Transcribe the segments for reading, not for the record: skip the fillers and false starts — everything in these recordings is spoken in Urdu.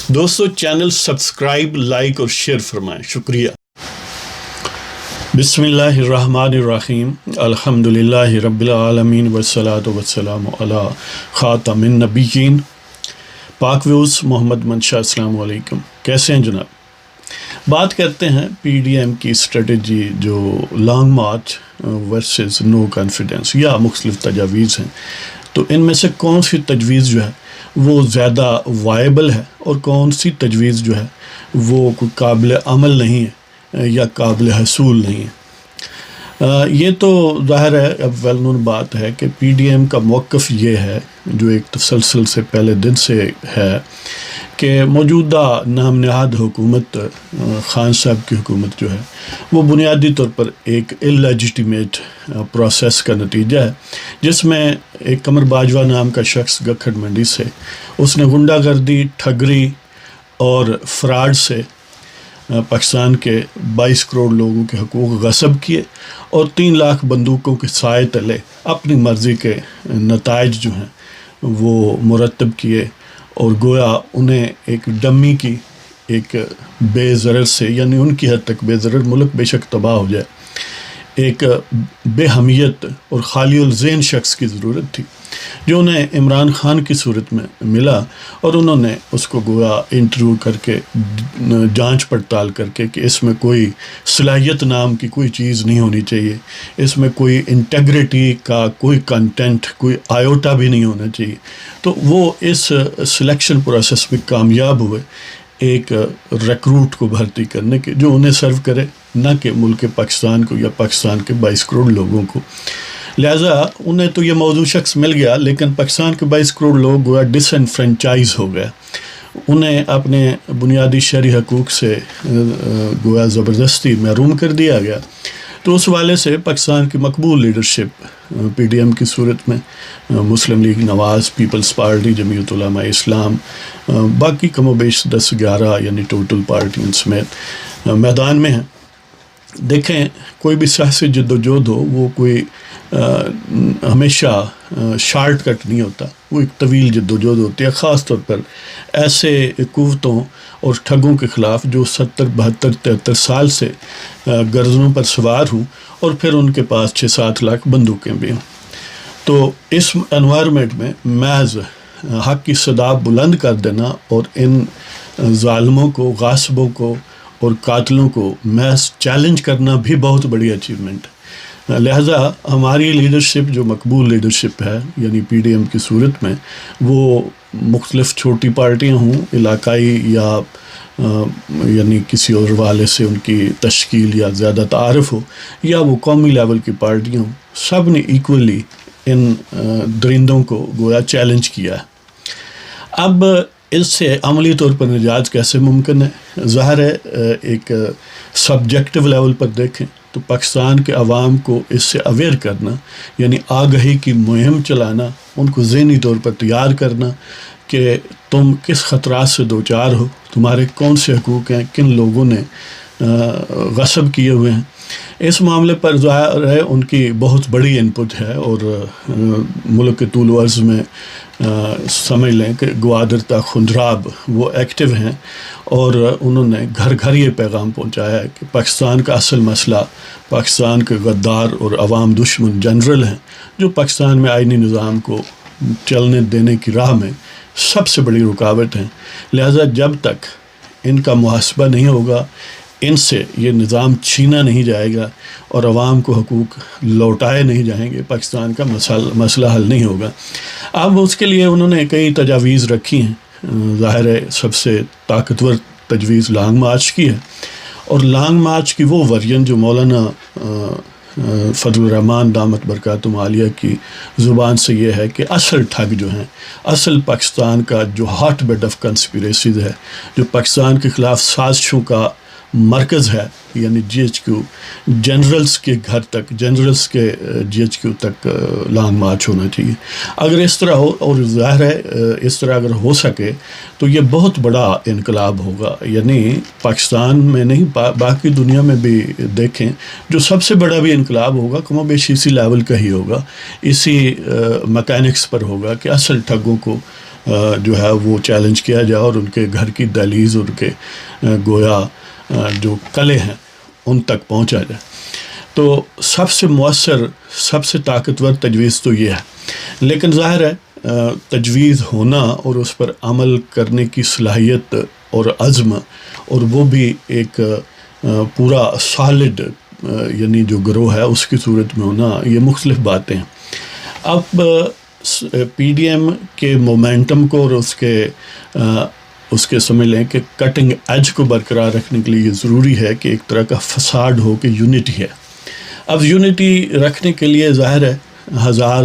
دوستو چینل سبسکرائب، لائک اور شیئر فرمائیں، شکریہ۔ بسم اللہ الرحمن الرحیم، الحمدللہ رب العالمین والصلاة والسلام علی خاتم النبیین۔ پاک ویوز محمد منشا، السلام علیکم، کیسے ہیں جناب؟ بات کرتے ہیں پی ڈی ایم کی اسٹریٹجی جو long march versus no confidence یا مختلف تجاویز ہیں، تو ان میں سے کون سی تجویز جو ہے وہ زیادہ وائبل ہے اور کون سی تجویز جو ہے وہ کوئی قابل عمل نہیں ہے یا قابل حصول نہیں ہے۔ یہ تو ظاہر ہے، اب ویل نون بات ہے کہ پی ڈی ایم کا موقف یہ ہے جو ایک تسلسل سے پہلے دن سے ہے کہ موجودہ نام نہاد حکومت، خان صاحب کی حکومت جو ہے وہ بنیادی طور پر ایک اللیجیٹیمیٹ پروسیس کا نتیجہ ہے، جس میں ایک قمر باجوہ نام کا شخص گکھڑ منڈی سے اس نے غنڈہ گردی، ٹھگری اور فراڈ سے پاکستان کے 22 کروڑ لوگوں کے حقوق غصب کیے اور 3 لاکھ بندوقوں کے سائے تلے اپنی مرضی کے نتائج جو ہیں وہ مرتب کیے، اور گویا انہیں ایک ڈمی کی، ایک بے ضرر سے، یعنی ان کی حد تک بے ضرر، ملک بے شک تباہ ہو جائے، ایک بے حمیت اور خالی الذہن شخص کی ضرورت تھی جو انہیں عمران خان کی صورت میں ملا، اور انہوں نے اس کو گویا انٹرویو کر کے، جانچ پڑتال کر کے کہ اس میں کوئی صلاحیت نام کی کوئی چیز نہیں ہونی چاہیے، اس میں کوئی انٹیگریٹی کا کوئی کنٹینٹ، کوئی آیوٹا بھی نہیں ہونا چاہیے، تو وہ اس سلیکشن پروسیس میں کامیاب ہوئے ایک ریکروٹ کو بھرتی کرنے کے جو انہیں سرو کرے، نہ کہ ملک پاکستان کو یا پاکستان کے 22 کروڑ لوگوں کو۔ لہٰذا انہیں تو یہ موضوع شخص مل گیا، لیکن پاکستان کے 22 کروڑ لوگ گویا ڈس انفرینچائز ہو گئے، انہیں اپنے بنیادی شہری حقوق سے گویا زبردستی محروم کر دیا گیا۔ تو اس والے سے پاکستان کی مقبول لیڈرشپ پی ڈی ایم کی صورت میں مسلم لیگ نواز، پیپلز پارٹی، جمعیت علماء اسلام، باقی کم و بیش 10-11 یعنی ٹوٹل پارٹیوں سمیت میدان میں ہیں۔ دیکھیں، کوئی بھی سیاسی جد و جہد ہو وہ کوئی ہمیشہ شارٹ کٹ نہیں ہوتا، وہ ایک طویل جد و جہد ہوتی ہے، خاص طور پر ایسے قوتوں اور ٹھگوں کے خلاف جو 70، 72، 73 سال سے گردنوں پر سوار ہوں اور پھر ان کے پاس 6-7 لاکھ بندوقیں بھی ہوں۔ تو اس انوائرمنٹ میں محض حق کی صدا بلند کر دینا اور ان ظالموں کو، غاصبوں کو اور قاتلوں کو محض چیلنج کرنا بھی بہت بڑی اچیومنٹ ہے۔ لہٰذا ہماری لیڈرشپ جو مقبول لیڈرشپ ہے، یعنی پی ڈی ایم کی صورت میں، وہ مختلف چھوٹی پارٹیاں ہوں، علاقائی یا یعنی کسی اور والے سے ان کی تشکیل یا زیادہ تعارف ہو، یا وہ قومی لیول کی پارٹیاں ہوں، سب نے ایکولی ان درندوں کو گویا چیلنج کیا ہے۔ اب اس سے عملی طور پر نجات کیسے ممکن ہے؟ ظاہر ہے ایک سبجیکٹو لیول پر دیکھیں تو پاکستان کے عوام کو اس سے اویئر کرنا، یعنی آگہی کی مہم چلانا، ان کو ذہنی طور پر تیار کرنا کہ تم کس خطرات سے دوچار ہو، تمہارے کون سے حقوق ہیں، کن لوگوں نے غصب کیے ہوئے ہیں، اس معاملے پر ظاہر ہے ان کی بہت بڑی انپٹ ہے، اور ملک کے طول و عرض میں سمجھ لیں کہ گوادر تا خنجراب وہ ایکٹیو ہیں، اور انہوں نے گھر گھر یہ پیغام پہنچایا ہے کہ پاکستان کا اصل مسئلہ پاکستان کے غدار اور عوام دشمن جنرل ہیں، جو پاکستان میں آئینی نظام کو چلنے دینے کی راہ میں سب سے بڑی رکاوٹ ہیں۔ لہٰذا جب تک ان کا محاسبہ نہیں ہوگا، ان سے یہ نظام چھینا نہیں جائے گا اور عوام کو حقوق لوٹائے نہیں جائیں گے، پاکستان کا مسئلہ حل نہیں ہوگا۔ اب اس کے لیے انہوں نے کئی تجاویز رکھی ہیں۔ ظاہر ہے سب سے طاقتور تجویز لانگ مارچ کی ہے، اور لانگ مارچ کی وہ ورژن جو مولانا فضل الرحمان دامت برکاتہم عالیہ کی زبان سے یہ ہے کہ اصل ٹھگ جو ہیں، اصل پاکستان کا جو ہاٹ بیڈ آف کنسپیریسیز ہے، جو پاکستان کے خلاف سازشوں کا مرکز ہے، یعنی جی ایچ کیو، جنرلز کے گھر تک، جنرلز کے جی ایچ کیو تک لانگ مارچ ہونا چاہیے۔ اگر اس طرح ہو، اور ظاہر ہے اس طرح اگر ہو سکے تو یہ بہت بڑا انقلاب ہوگا، یعنی پاکستان میں نہیں باقی دنیا میں بھی دیکھیں، جو سب سے بڑا بھی انقلاب ہوگا کم و بیش اسی لیول کا ہی ہوگا، اسی میکینکس پر ہوگا کہ اصل ٹھگوں کو جو ہے وہ چیلنج کیا جائے اور ان کے گھر کی دہلیز، ان کے گویا جو قلعے ہیں ان تک پہنچا جائے. تو سب سے مؤثر، سب سے طاقتور تجویز تو یہ ہے. لیکن ظاہر ہے تجویز ہونا اور اس پر عمل کرنے کی صلاحیت اور عزم، اور وہ بھی ایک پورا سالڈ یعنی جو گروہ ہے اس کی صورت میں ہونا، یہ مختلف باتیں ہیں. اب پی ڈی ایم کے مومنٹم کو اور اس کے سمجھ لیں کہ کٹنگ ایج کو برقرار رکھنے کے لیے یہ ضروری ہے کہ ایک طرح کا فساد ہو کہ یونٹی ہے. اب یونٹی رکھنے کے لیے ظاہر ہے ہزار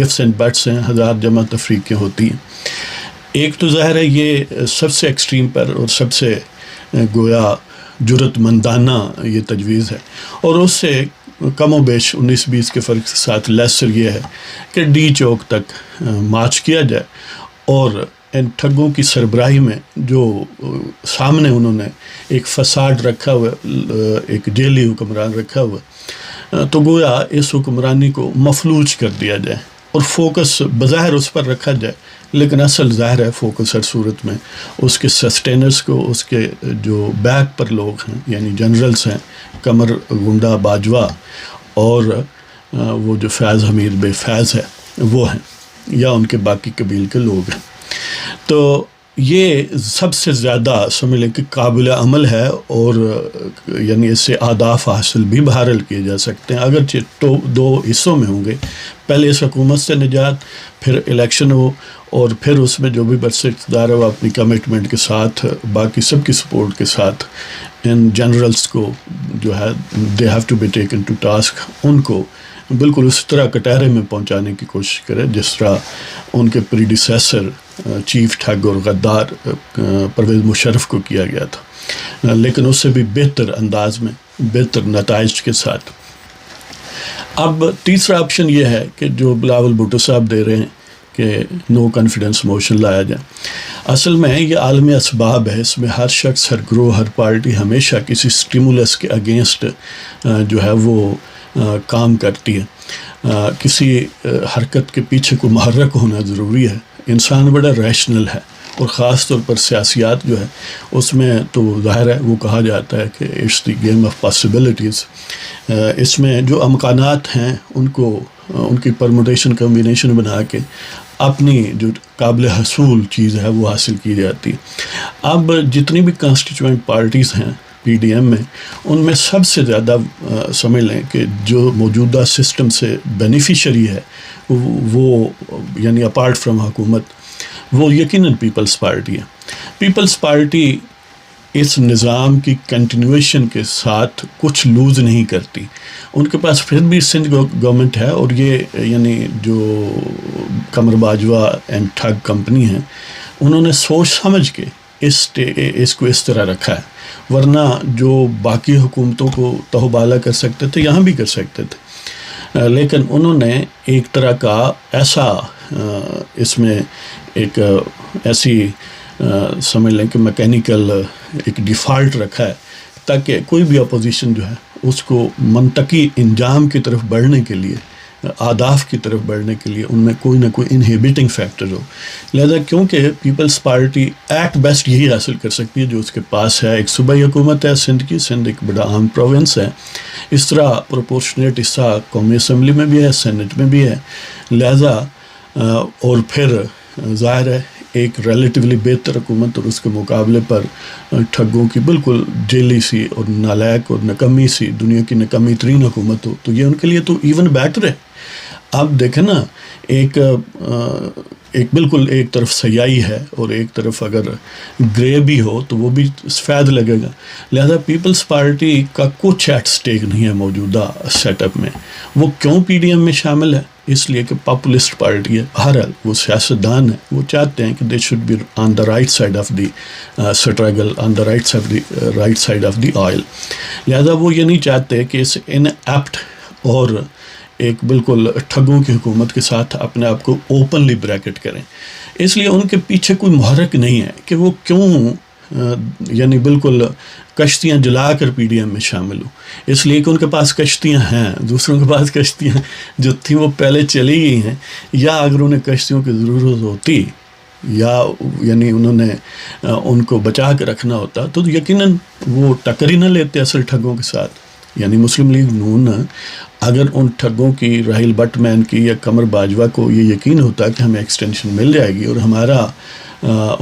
ifs اینڈ بٹس ہیں، ہزار جمع تفریقیں ہوتی ہیں. ایک تو ظاہر ہے یہ سب سے ایکسٹریم پر اور سب سے گویا جرت مندانہ یہ تجویز ہے، اور اس سے کم و بیش 19-20 کے فرق کے ساتھ لیسر یہ ہے کہ ڈی چوک تک مارچ کیا جائے اور ان ٹھگوں کی سربراہی میں جو سامنے انہوں نے ایک فساد رکھا ہوا، ایک جیلی حکمران رکھا ہوا، تو گویا اس حکمرانی کو مفلوج کر دیا جائے اور فوکس بظاہر اس پر رکھا جائے، لیکن اصل ظاہر ہے فوکس ہر صورت میں اس کے سسٹینرز کو، اس کے جو بیک پر لوگ ہیں یعنی جنرلز ہیں، قمر گنڈا باجوہ اور وہ جو فیض حمید بے فیض ہے وہ ہیں، یا ان کے باقی قبیل کے لوگ ہیں. تو یہ سب سے زیادہ سمجھ لیں کہ قابل عمل ہے، اور یعنی اس سے اہداف حاصل بھی بہرحال کیے جا سکتے ہیں، اگرچہ تو 2 حصوں میں ہوں گے. پہلے اس حکومت سے نجات، پھر الیکشن ہو، اور پھر اس میں جو بھی برسر اقتدار ہے وہ اپنی کمٹمنٹ کے ساتھ، باقی سب کی سپورٹ کے ساتھ ان جنرلز کو جو ہے they have to be taken to task, ان کو بالکل اس طرح کٹہرے میں پہنچانے کی کوشش کرے جس طرح ان کے پریڈیسیسر چیف ٹھگ اور غدار پرویز مشرف کو کیا گیا تھا، لیکن اس سے بھی بہتر انداز میں، بہتر نتائج کے ساتھ. اب تیسرا آپشن یہ ہے کہ جو بلاول بھٹو صاحب دے رہے ہیں کہ نو کانفیڈنس موشن لایا جائے. اصل میں یہ عالمی اسباب ہے، اس میں ہر شخص، ہر گروہ، ہر پارٹی ہمیشہ کسی سٹیمولس کے اگینسٹ جو ہے وہ کام کرتی ہے. کسی حرکت کے پیچھے کو محرک ہونا ضروری ہے. انسان بڑا ریشنل ہے، اور خاص طور پر سیاسیات جو ہے اس میں تو ظاہر ہے وہ کہا جاتا ہے کہ it's the game of possibilities. اس میں جو امکانات ہیں ان کو، ان کی پرموٹیشن کمبینیشن بنا کے اپنی جو قابل حصول چیز ہے وہ حاصل کی جاتی ہے. اب جتنی بھی کانسٹیچوئنٹ پارٹیز ہیں پی ڈی ایم میں، ان میں سب سے زیادہ سمجھ لیں کہ جو موجودہ سسٹم سے بینیفیشری ہے وہ یعنی اپارٹ فرام حکومت، وہ یقیناً پیپلز پارٹی ہے. پیپلز پارٹی اس نظام کی کنٹینویشن کے ساتھ کچھ لوز نہیں کرتی. ان کے پاس پھر بھی سندھ گورنمنٹ ہے، اور یہ یعنی جو قمر باجوہ اینڈ ٹھگ کمپنی ہیں انہوں نے سوچ سمجھ کے اس کو اس طرح رکھا ہے، ورنہ جو باقی حکومتوں کو تہوبالا کر سکتے تھے یہاں بھی کر سکتے تھے، لیکن انہوں نے ایک طرح کا ایسا اس میں ایک ایسی سمجھ لیں کہ میکینیکل ایک ڈیفالٹ رکھا ہے تاکہ کوئی بھی اپوزیشن جو ہے اس کو منطقی انجام کی طرف بڑھنے کے لیے، اہداف کی طرف بڑھنے کے لیے ان میں کوئی نہ کوئی انہیبیٹنگ فیکٹر ہو. لہذا کیونکہ پیپلز پارٹی ایٹ بیسٹ یہی حاصل کر سکتی ہے جو اس کے پاس ہے. ایک صوبائی حکومت ہے سندھ کی، سندھ ایک بڑا اہم پروونس ہے، اس طرح پروپورشنیٹ حصہ قومی اسمبلی میں بھی ہے، سینٹ میں بھی ہے. لہذا اور پھر ظاہر ہے ایک ریلیٹیولی بہتر حکومت اور اس کے مقابلے پر ٹھگوں کی بالکل جیلی سی اور نالائق اور نکمی سی، دنیا کی نکمی ترین حکومت ہو تو یہ ان کے لیے تو ایون بیٹر ہے. آپ دیکھیں نا، ایک بالکل ایک طرف سیاہی ہے اور ایک طرف اگر گرے بھی ہو تو وہ بھی سفید لگے گا. لہذا پیپلز پارٹی کا کچھ ایٹ سٹیک نہیں ہے موجودہ سیٹ اپ میں. وہ کیوں پی ڈی ایم میں شامل ہے؟ اس لیے کہ پاپولسٹ پارٹی ہے. بہرحال وہ سیاستدان ہیں، وہ چاہتے ہیں کہ they should be on the right side of the struggle, on the right side of the oil. لہذا وہ یہ نہیں چاہتے کہ اس ان ایپٹ اور ایک بالکل ٹھگوں کی حکومت کے ساتھ اپنے آپ کو اوپنلی بریکٹ کریں. اس لیے ان کے پیچھے کوئی محرک نہیں ہے کہ وہ کیوں یعنی بالکل کشتیاں جلا کر پی ڈی ایم میں شامل ہوں. اس لیے کہ ان کے پاس کشتیاں ہیں، دوسروں کے پاس کشتیاں جو تھیں وہ پہلے چلی گئی ہیں، یا اگر انہیں کشتیوں کی ضرورت ہوتی یا یعنی انہوں نے ان کو بچا کے رکھنا ہوتا تو یقیناً وہ ٹکر ہی نہ لیتے اصل ٹھگوں کے ساتھ. یعنی مسلم لیگ نون اگر ان ٹھگوں کی راہیل بٹ مین کی یا قمر باجوہ کو یہ یقین ہوتا کہ ہمیں ایکسٹینشن مل جائے گی اور ہمارا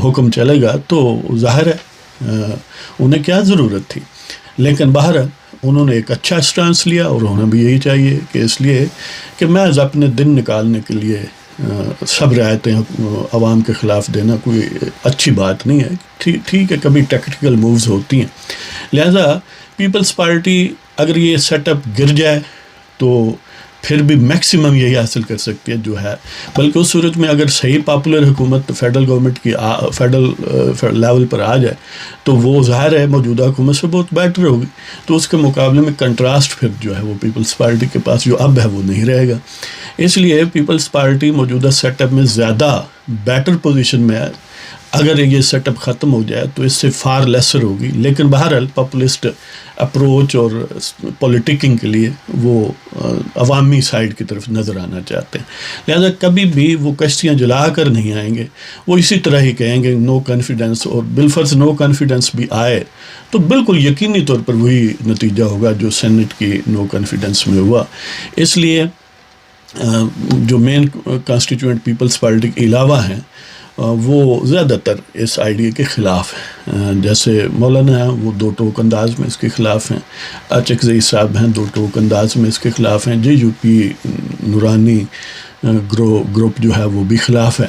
حکم چلے گا تو ظاہر ہے انہیں کیا ضرورت تھی. لیکن باہر انہوں نے ایک اچھا اسٹانس لیا اور ہونا بھی یہی چاہیے کہ اس لیے کہ محض اپنے دن نکالنے کے لیے سب رعایتیں عوام کے خلاف دینا کوئی اچھی بات نہیں ہے. ٹھیک ہے کبھی ٹیکٹیکل مووز ہوتی ہیں. لہذا پیپلز پارٹی اگر یہ سیٹ اپ گر جائے تو پھر بھی میکسیمم یہی حاصل کر سکتی ہے جو ہے. بلکہ اس صورت میں اگر صحیح پاپولر حکومت فیڈرل گورنمنٹ کی فیڈرل لیول پر آ جائے تو وہ ظاہر ہے موجودہ حکومت سے بہت بیٹر ہوگی. تو اس کے مقابلے میں کنٹراسٹ پھر جو ہے وہ پیپلز پارٹی کے پاس جو اب ہے وہ نہیں رہے گا. اس لیے پیپلز پارٹی موجودہ سیٹ اپ میں زیادہ بیٹر پوزیشن میں ہے. اگر یہ سیٹ اپ ختم ہو جائے تو اس سے فار لیسر ہوگی. لیکن بہرحال پاپولسٹ اپروچ اور پولیٹکنگ کے لیے وہ عوامی سائڈ کی طرف نظر آنا چاہتے ہیں. لہذا کبھی بھی وہ کشتیاں جلا کر نہیں آئیں گے. وہ اسی طرح ہی کہیں گے نو کانفیڈنس، اور بالفرض نو کانفیڈنس بھی آئے تو بالکل یقینی طور پر وہی نتیجہ ہوگا جو سینٹ کی نو کانفیڈنس میں ہوا. اس لیے جو مین کانسٹیٹیوئنٹ پیپلز پارٹی کے علاوہ ہیں وہ زیادہ تر اس آئیڈیا کے خلاف ہیں. جیسے مولانا ہیں وہ دو ٹوک انداز میں اس کے خلاف ہیں. اچکزئی صاحب ہیں دو ٹوک انداز میں اس کے خلاف ہیں. جی یو پی نورانی گروپ جو ہے وہ بھی خلاف ہے.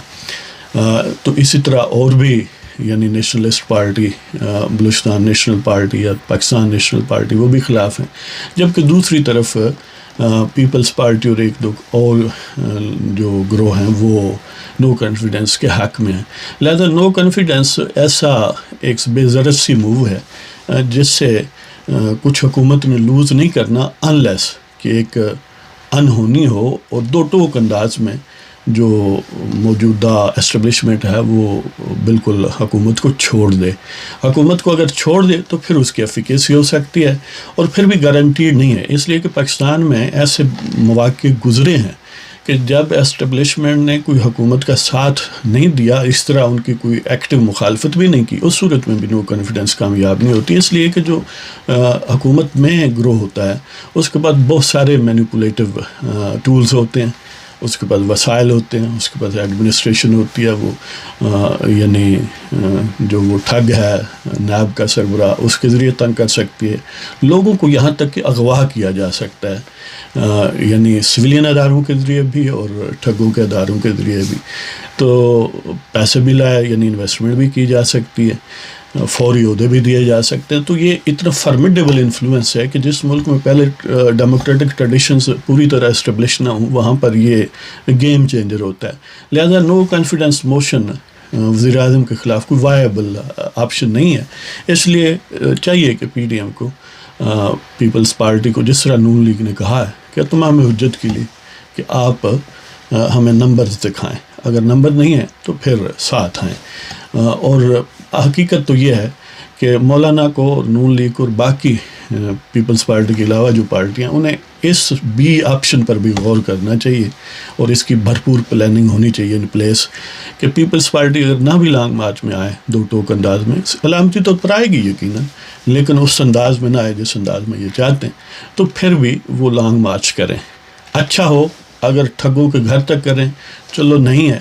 تو اسی طرح اور بھی یعنی nationalist party, Balochistan national party یا پاکستان نیشنل پارٹی وہ بھی خلاف ہیں. جبکہ دوسری طرف پیپلز پارٹی اور ایک دو اور جو گروہ ہیں وہ نو کانفیڈنس کے حق میں ہیں. لہذا نو کانفیڈنس ایسا ایک بے ضرورت سی موو ہے جس سے کچھ حکومت نے لوز نہیں کرنا انلیس کہ ایک انہونی ہو اور دو ٹوک انداز میں جو موجودہ اسٹیبلشمنٹ ہے وہ بالکل حکومت کو چھوڑ دے. حکومت کو اگر چھوڑ دے تو پھر اس کی ایفیکیسی ہو سکتی ہے اور پھر بھی گارنٹیڈ نہیں ہے. اس لیے کہ پاکستان میں ایسے مواقع گزرے ہیں کہ جب اسٹیبلشمنٹ نے کوئی حکومت کا ساتھ نہیں دیا، اس طرح ان کی کوئی ایکٹیو مخالفت بھی نہیں کی، اس صورت میں بھی نو کانفیڈنس کامیاب نہیں ہوتی. اس لیے کہ جو حکومت میں گروہ ہوتا ہے اس کے بعد بہت سارے مینیپولیٹو ٹولز ہوتے ہیں، اس کے پاس وسائل ہوتے ہیں، اس کے پاس ایڈمنسٹریشن ہوتی ہے. وہ یعنی جو وہ ٹھگ ہے نیب کا سربراہ اس کے ذریعے تنگ کر سکتی ہے لوگوں کو، یہاں تک کہ اغوا کیا جا سکتا ہے یعنی سویلین اداروں کے ذریعے بھی اور ٹھگوں کے اداروں کے ذریعے بھی. تو پیسے بھی لائے یعنی انویسٹمنٹ بھی کی جا سکتی ہے، فوری عہدے بھی دیے جا سکتے ہیں. تو یہ اتنا فرمیڈیبل انفلوئنس ہے کہ جس ملک میں پہلے ڈیموکریٹک ٹریڈیشنز پوری طرح اسٹیبلش نہ ہوں وہاں پر یہ گیم چینجر ہوتا ہے. لہذا نو کانفیڈنس موشن وزیر اعظم کے خلاف کوئی وائبل آپشن نہیں ہے. اس لیے چاہیے کہ پی ڈی ایم کو پیپلز پارٹی کو جس طرح نون لیگ نے کہا ہے کہ تمام حجت کے لیے کہ آپ ہمیں نمبرز دکھائیں، اگر نمبر نہیں ہیں تو پھر ساتھ آئیں. اور حقیقت تو یہ ہے کہ مولانا کو، نون لیگ اور باقی پیپلز پارٹی کے علاوہ جو پارٹیاں انہیں اس بی آپشن پر بھی غور کرنا چاہیے اور اس کی بھرپور پلاننگ ہونی چاہیے ان پلیس کہ پیپلز پارٹی اگر نہ بھی لانگ مارچ میں آئے دو ٹوک انداز میں، علامتی طور پر آئے گی یقیناً، لیکن اس انداز میں نہ آئے جس انداز میں یہ چاہتے ہیں، تو پھر بھی وہ لانگ مارچ کریں. اچھا ہو اگر ٹھگوں کے گھر تک کریں، چلو نہیں ہے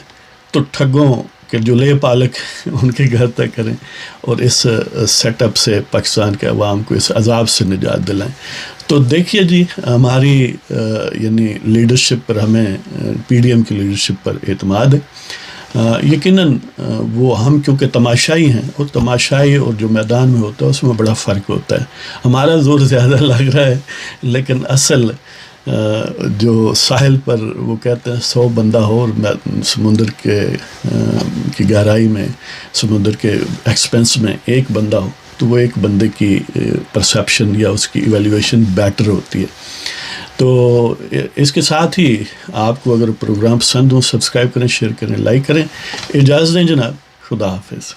تو ٹھگوں کہ جو لے پالک ان کے گھر تک کریں اور اس سیٹ اپ سے پاکستان کے عوام کو اس عذاب سے نجات دلائیں. تو دیکھیے جی ہماری یعنی لیڈرشپ پر، ہمیں پی ڈی ایم کی لیڈرشپ پر اعتماد ہے. یقیناً وہ ہم کیونکہ تماشائی ہیں اور تماشائی اور جو میدان میں ہوتا ہے اس میں بڑا فرق ہوتا ہے. ہمارا زور زیادہ لگ رہا ہے لیکن اصل جو ساحل پر وہ کہتے ہیں 100 بندہ ہو اور سمندر کی گہرائی میں، سمندر کے ایکسپینس میں ایک بندہ ہو تو وہ ایک بندے کی پرسیپشن یا اس کی ایویلیویشن بیٹر ہوتی ہے. تو اس کے ساتھ ہی آپ کو اگر پروگرام پسند ہو سبسکرائب کریں، شیئر کریں، لائک کریں. اجازت دیں جناب، خدا حافظ.